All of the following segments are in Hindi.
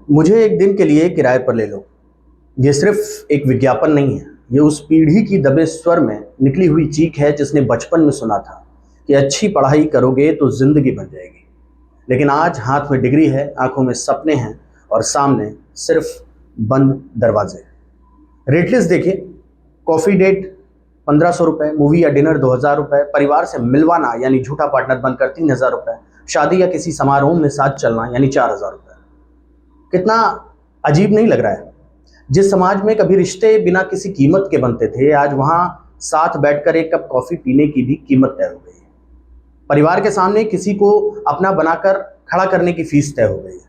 मुझे एक दिन के लिए किराए पर ले लो। ये सिर्फ एक विज्ञापन नहीं है, ये उस पीढ़ी की दबे स्वर में निकली हुई चीख है जिसने बचपन में सुना था कि अच्छी पढ़ाई करोगे तो जिंदगी बन जाएगी। लेकिन आज हाथ में डिग्री है, आंखों में सपने हैं और सामने सिर्फ बंद दरवाजे। रेट लिस्ट देखिए, कॉफ़ी डेट 1500 रुपये, मूवी या डिनर 2000 रुपये, परिवार से मिलवाना यानी झूठा पार्टनर बनकर 3000 रुपये, शादी या किसी समारोह में साथ चलना यानी 4000 रुपये। कितना अजीब नहीं लग रहा है? जिस समाज में कभी रिश्ते बिना किसी कीमत के बनते थे, आज वहां साथ बैठकर एक कप कॉफी पीने की भी कीमत तय हो गई है। परिवार के सामने किसी को अपना बनाकर खड़ा करने की फीस तय हो गई है।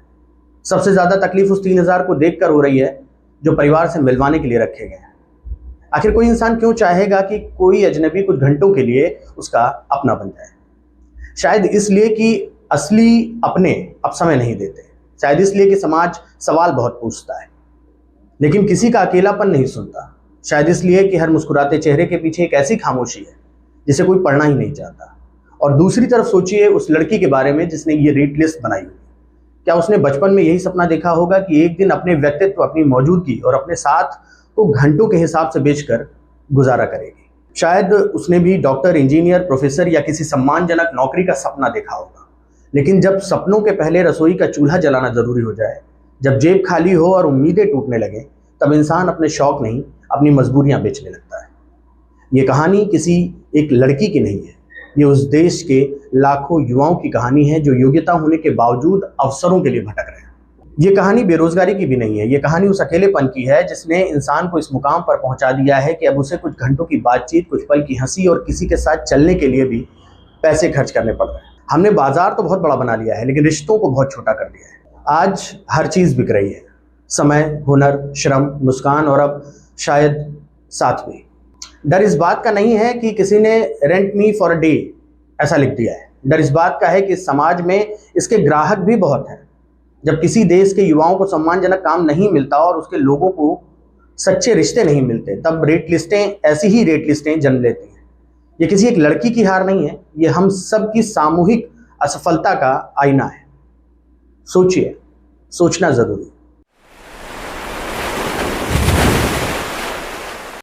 सबसे ज्यादा तकलीफ उस 3000 को देखकर हो रही है जो परिवार से मिलवाने के लिए रखे गए हैं। आखिर कोई इंसान क्यों चाहेगा कि कोई अजनबी कुछ घंटों के लिए उसका अपना बन जाए? शायद इसलिए कि असली अपने अब समय नहीं देते, शायद इसलिए कि समाज सवाल बहुत पूछता है लेकिन किसी का अकेलापन नहीं सुनता, शायद इसलिए कि हर मुस्कुराते चेहरे के पीछे एक ऐसी खामोशी है जिसे कोई पढ़ना ही नहीं चाहता। और दूसरी तरफ सोचिए उस लड़की के बारे में जिसने ये रेट लिस्ट बनाई हुई। क्या उसने बचपन में यही सपना देखा होगा कि एक दिन अपने व्यक्तित्व, अपनी मौजूदगी और अपने साथ को घंटों के हिसाब से बेचकर गुजारा करेगी? शायद उसने भी डॉक्टर, इंजीनियर, प्रोफेसर या किसी सम्मानजनक नौकरी का सपना देखा होगा। लेकिन जब सपनों के पहले रसोई का चूल्हा जलाना जरूरी हो जाए, जब जेब खाली हो और उम्मीदें टूटने लगे, तब इंसान अपने शौक नहीं, अपनी मजबूरियां बेचने लगता है। ये कहानी किसी एक लड़की की नहीं है, ये उस देश के लाखों युवाओं की कहानी है जो योग्यता होने के बावजूद अवसरों के लिए भटक रहे हैं। ये कहानी बेरोजगारी की भी नहीं है, ये कहानी उस अकेलेपन की है जिसने इंसान को इस मुकाम पर पहुंचा दिया है कि अब उसे कुछ घंटों की बातचीत, कुछ पल की हंसी और किसी के साथ चलने के लिए भी पैसे खर्च करने पड़ रहे हैं। हमने बाजार तो बहुत बड़ा बना लिया है लेकिन रिश्तों को बहुत छोटा कर दिया है। आज हर चीज बिक रही है, समय, हुनर, श्रम, मुस्कान और अब शायद साथ भी। डर इस बात का नहीं है कि किसी ने rent me for a day ऐसा लिख दिया है, डर इस बात का है कि समाज में इसके ग्राहक भी बहुत हैं। जब किसी देश के युवाओं को सम्मानजनक काम नहीं मिलता और उसके लोगों को सच्चे रिश्ते नहीं मिलते, तब रेट लिस्टें, ऐसी ही रेट लिस्टें जन्म लेती हैं। ये किसी एक लड़की की हार नहीं है, ये हम सब की सामूहिक असफलता का आईना है। सोचिए, सोचना जरूरी।